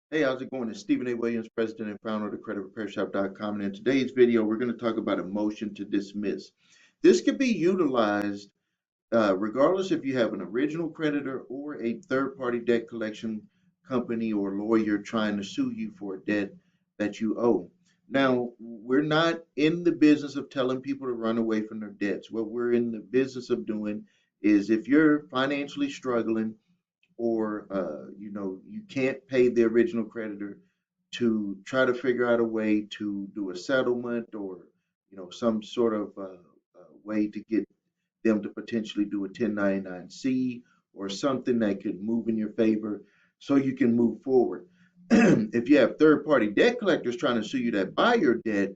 Hey, how's it going? It's Stephen A. Williams, President and founder of the CreditRepairShop.com. And in today's video, we're going to talk about a motion to dismiss. This could be utilized regardless if you have an original creditor or a third-party debt collection company or lawyer trying to sue you for a debt that you owe. Now, we're not in the business of telling people to run away from their debts. What we're in the business of doing is if you're financially struggling or you can't pay the original creditor, to try to figure out a way to do a settlement or some sort of way to get them to potentially do a 1099-C or something that could move in your favor so you can move forward. If you have third party debt collectors trying to sue you that buy your debt,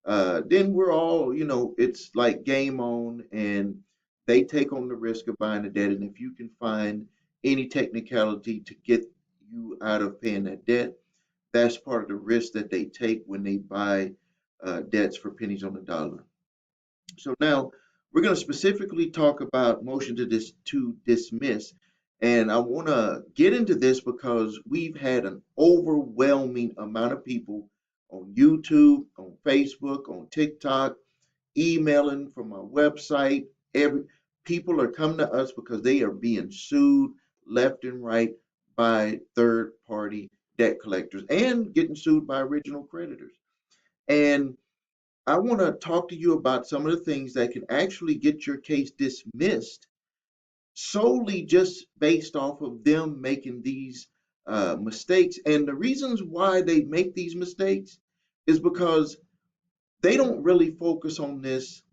then we're all, it's like game on, and they take on the risk of buying the debt. And if you can find any technicality to get you out of paying that debt, that's part of the risk that they take when they buy debts for pennies on the dollar. So now we're going to specifically talk about motion to dismiss. And I want to get into this because we've had an overwhelming amount of people on YouTube, on Facebook, on TikTok, emailing from our website. Every People are coming to us because they are being sued left and right by third party debt collectors and getting sued by original creditors. And I want to talk to you about some of the things that can actually get your case dismissed solely just based off of them making these mistakes. And the reasons why they make these mistakes is because they don't really focus on this,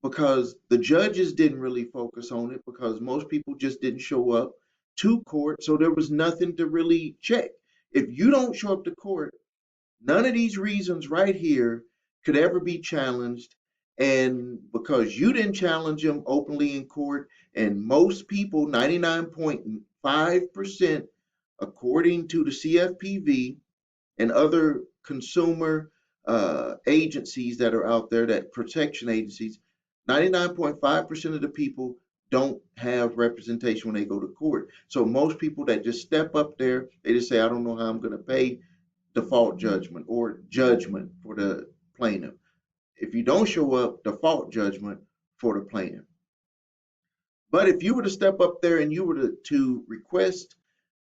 because the judges didn't really focus on it, because most people just didn't show up to court. So there was nothing to really check. If you don't show up to court, none of these reasons right here could ever be challenged. And because you didn't challenge them openly in court, and most people, 99.5%, according to the CFPB and other consumer agencies that are out there, that protection agencies, 99.5% of the people don't have representation when they go to court. So most people that just step up there, they just say, I don't know how I'm going to pay, default judgment or judgment for the plaintiff. If you don't show up, default judgment for the plaintiff. But if you were to step up there and you were to request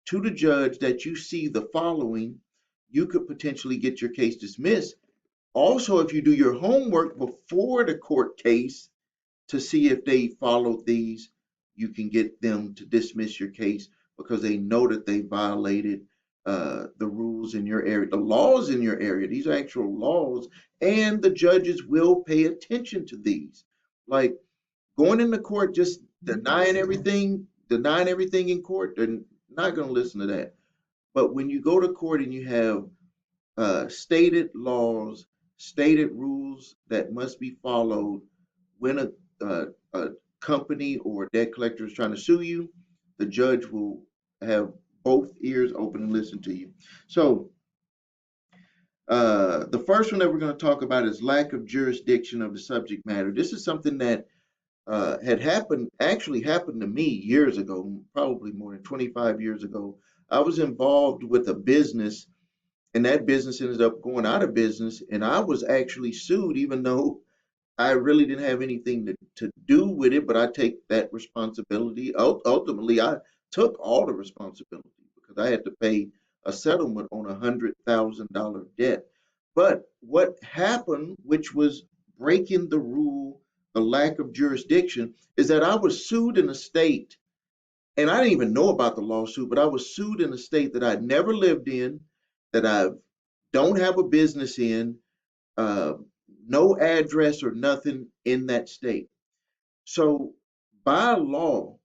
to the judge that you see the following, you could potentially get your case dismissed. Also, if you do your homework before the court case to see if they followed these, you can get them to dismiss your case because they know that they violated the rules in your area, the laws in your area. These are actual laws, and the judges will pay attention to these. Like going into court just denying everything in court, they're not going to listen to that. But when you go to court and you have stated laws, stated rules that must be followed when a company or a debt collector is trying to sue you, the judge will have both ears open and listen to you. So the first one that we're going to talk about is lack of jurisdiction of the subject matter. This is something that actually happened to me years ago, probably more than 25 years ago. I was involved with a business, and that business ended up going out of business, and I was actually sued, even though I really didn't have anything to do with it, but I take that responsibility. Ultimately, I took all the responsibility because I had to pay a settlement on $100,000 debt. But what happened, which was breaking the rule, the lack of jurisdiction, is that I was sued in a state, and I didn't even know about the lawsuit, but I was sued in a state that I'd never lived in, that I don't have a business in, uh, no address or nothing in that state. So by law,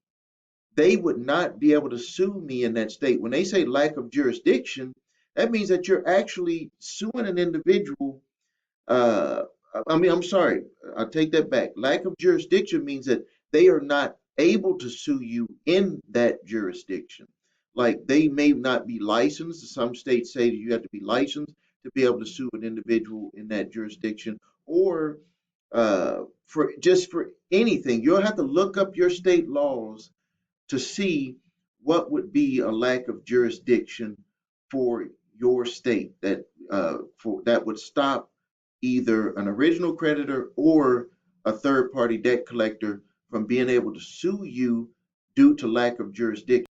they would not be able to sue me in that state. When they say lack of jurisdiction, that means that you're actually suing an individual. Uh, I'm sorry, I'll take that back. Lack of jurisdiction means that they are not able to sue you in that jurisdiction. Like they may not be licensed. Some states say that you have to be licensed to be able to sue an individual in that jurisdiction, or for anything. You'll have to look up your state laws to see what would be a lack of jurisdiction for your state that would stop either an original creditor or a third party debt collector from being able to sue you due to lack of jurisdiction.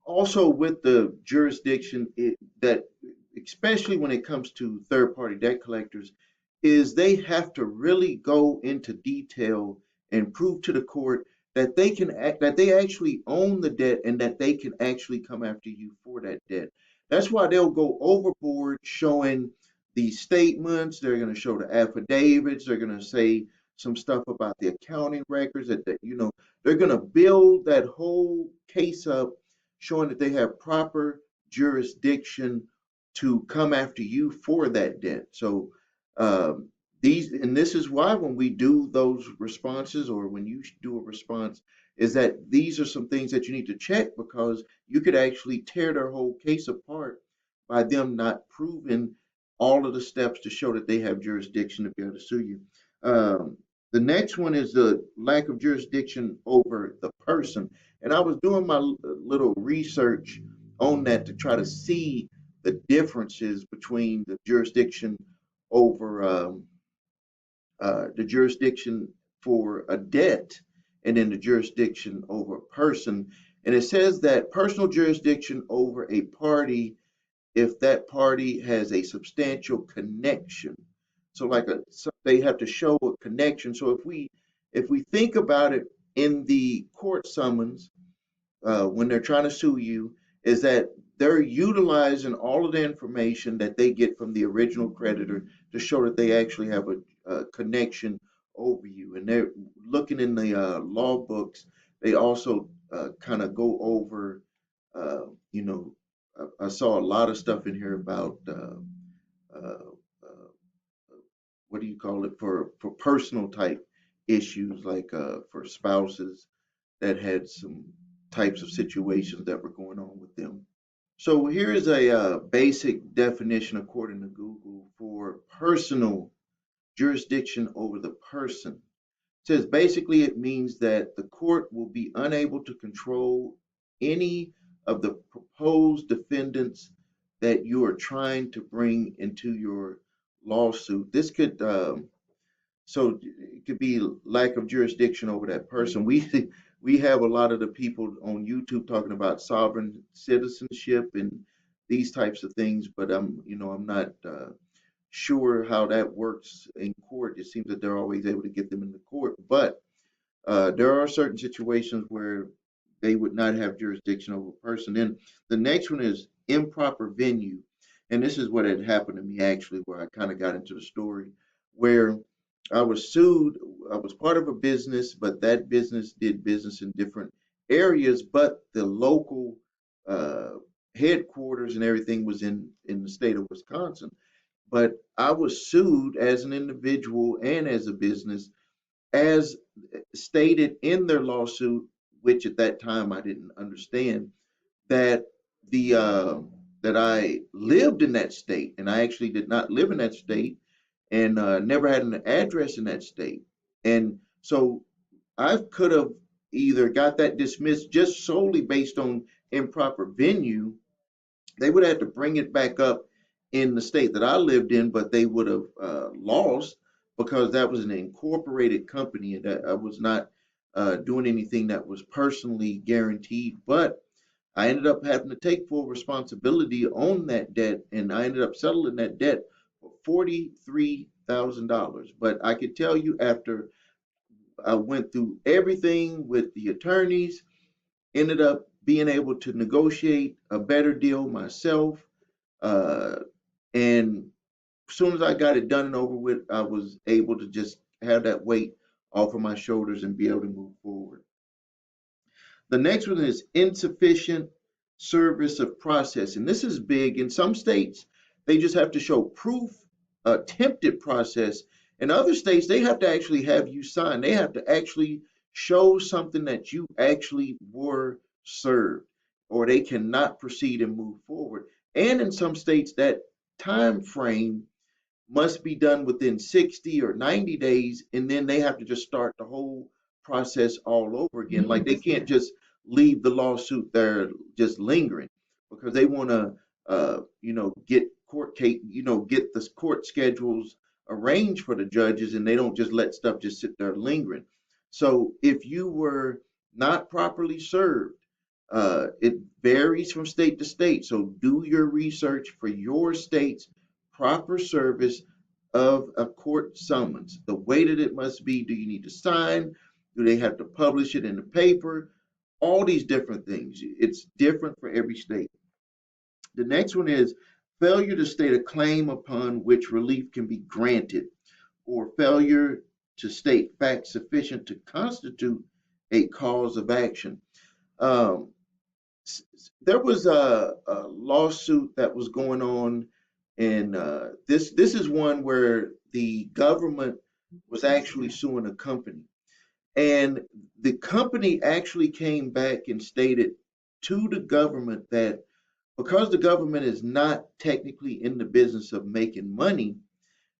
Also, with the jurisdiction, that especially when it comes to third party debt collectors, is they have to really go into detail and prove to the court that that they actually own the debt and that they can actually come after you for that debt. That's why they'll go overboard showing the statements. They're going to show the affidavits. They're going to say some stuff about the accounting records that they're going to build that whole case up showing that they have proper jurisdiction to come after you for that debt. So this is why when we do those responses, or when you do a response, is that these are some things that you need to check, because you could actually tear their whole case apart by them not proving all of the steps to show that they have jurisdiction to be able to sue you. The next one is the lack of jurisdiction over the person. And I was doing my little research on that to try to see the differences between the jurisdiction over the jurisdiction for a debt and then the jurisdiction over a person. And it says that personal jurisdiction over a party if that party has a substantial connection. So they have to show a connection. So if we think about it in the court summons, when they're trying to sue you, is that they're utilizing all of the information that they get from the original creditor to show that they actually have a connection over you. And they're looking in the law books. They also kind of go over, I saw a lot of stuff in here about uh, what do you call it, for personal type issues, like for spouses that had some types of situations that were going on with them. So here is a basic definition according to Google for personal jurisdiction over the person. It says basically it means that the court will be unable to control any of the proposed defendants that you are trying to bring into your lawsuit. This could so it could be lack of jurisdiction over that person. We have a lot of the people on YouTube talking about sovereign citizenship and these types of things, but I'm not sure how that works in court. It seems that they're always able to get them into court, but there are certain situations where they would not have jurisdiction over a person. Then the next one is improper venue. And this is what had happened to me actually, where I kind of got into the story where I was sued. I was part of a business, but that business did business in different areas, but the local uh, headquarters and everything was in the state of Wisconsin. But I was sued as an individual and as a business, as stated in their lawsuit, which at that time I didn't understand, that the that I lived in that state, and I actually did not live in that state, and never had an address in that state. And so I could have either got that dismissed just solely based on improper venue. They would have to bring it back up in the state that I lived in, but they would have lost, because that was an incorporated company and that I was not doing anything that was personally guaranteed. But I ended up having to take full responsibility on that debt, and I ended up settling that debt for $43,000. But I could tell you, after I went through everything with the attorneys, ended up being able to negotiate a better deal myself. Uh, and as soon as I got it done and over with, I was able to just have that weight off of my shoulders and be able to move forward. The next one is insufficient service of process. And this is big. In some states, they just have to show proof, attempted process. In other states, they have to actually have you sign. They have to actually show something that you actually were served, or they cannot proceed and move forward. And in some states, that time frame must be done within 60 or 90 days, and then they have to just start the whole process all over again. Like they can't just leave the lawsuit there just lingering, because they want to get court case, get the court schedules arranged for the judges, and they don't just let stuff just sit there lingering. So if you were not properly served, it varies from state to state. So do your research for your state's proper service of a court summons. The way that it must be, do you need to sign? Do they have to publish it in the paper? All these different things. It's different for every state. The next one is failure to state a claim upon which relief can be granted, or failure to state facts sufficient to constitute a cause of action. Um, there was a lawsuit that was going on, and this is one where the government was actually suing a company, and the company actually came back and stated to the government that because the government is not technically in the business of making money,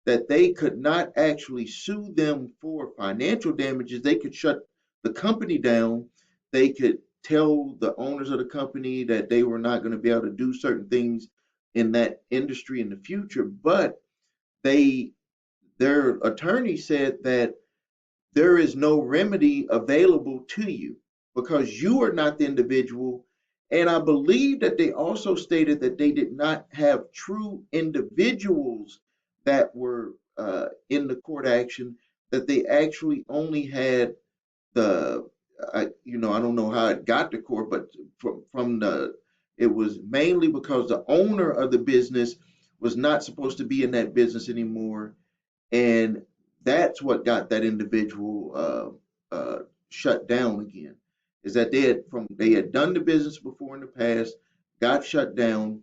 that they could not actually sue them for financial damages. They could shut the company down. They could tell the owners of the company that they were not going to be able to do certain things in that industry in the future. But they, their attorney said that there is no remedy available to you because you are not the individual. And I believe that they also stated that they did not have true individuals that were in the court action, that they actually only had the, I don't know how it got to court, but it was mainly because the owner of the business was not supposed to be in that business anymore, and that's what got that individual shut down again. Is that they had done the business before in the past, got shut down,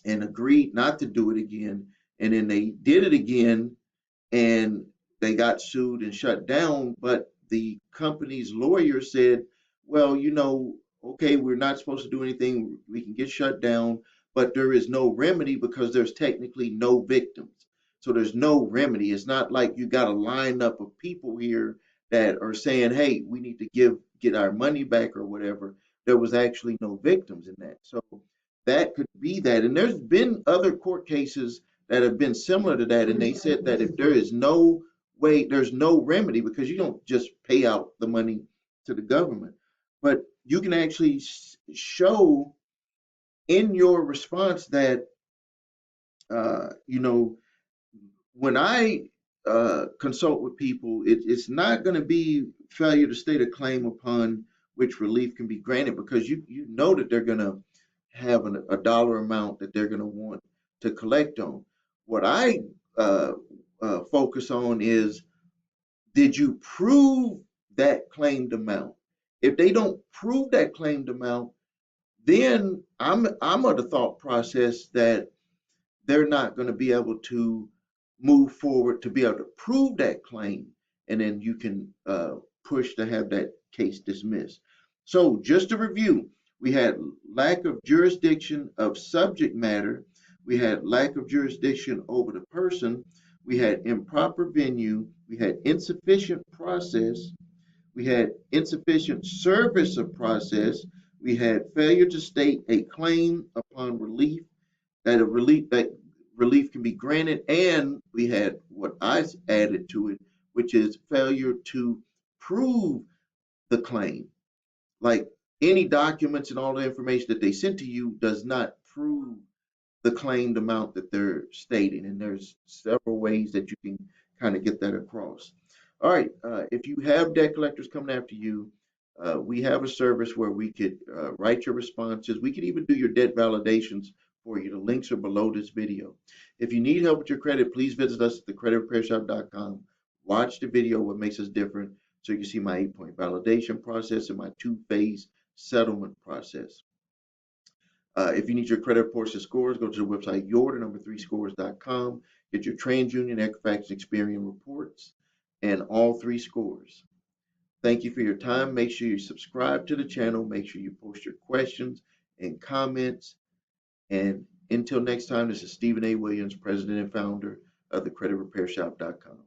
and agreed not to do it again, and then they did it again, and they got sued and shut down. But the company's lawyer said, well, okay, we're not supposed to do anything. We can get shut down, but there is no remedy because there's technically no victims. So there's no remedy. It's not like you got a lineup of people here that are saying, hey, we need to get our money back or whatever. There was actually no victims in that. So that could be that. And there's been other court cases that have been similar to that. And they said that if there is no way, there's no remedy because you don't just pay out the money to the government, but you can actually show in your response that, you know, when I consult with people, it's not going to be failure to state a claim upon which relief can be granted because you know that they're going to have a dollar amount that they're going to want to collect on. What I focus on is, did you prove that claimed amount? If they don't prove that claimed amount, then I'm of the thought process that they're not going to be able to move forward to be able to prove that claim, and then you can push to have that case dismissed. So just to review, we had lack of jurisdiction of subject matter, we had lack of jurisdiction over the person, we had improper venue, we had insufficient process, we had insufficient service of process, we had failure to state a claim upon relief, that relief can be granted, and we had what I added to it, which is failure to prove the claim. Like any documents and all the information that they sent to you does not prove the claimed amount that they're stating. And there's several ways that you can kind of get that across. All right, if you have debt collectors coming after you, we have a service where we could write your responses. We could even do your debt validations for you. The links are below this video. If you need help with your credit, please visit us at thecreditrepairshop.com. Watch the video, what makes us different, so you can see my 8-point validation process and my 2-phase settlement process. If you need your credit reports and scores, go to the website your3scores.com. Get your TransUnion, Equifax, and Experian reports and all 3 scores. Thank you for your time. Make sure you subscribe to the channel. Make sure you post your questions and comments. And until next time, this is Stephen A. Williams, President and Founder of thecreditrepairshop.com.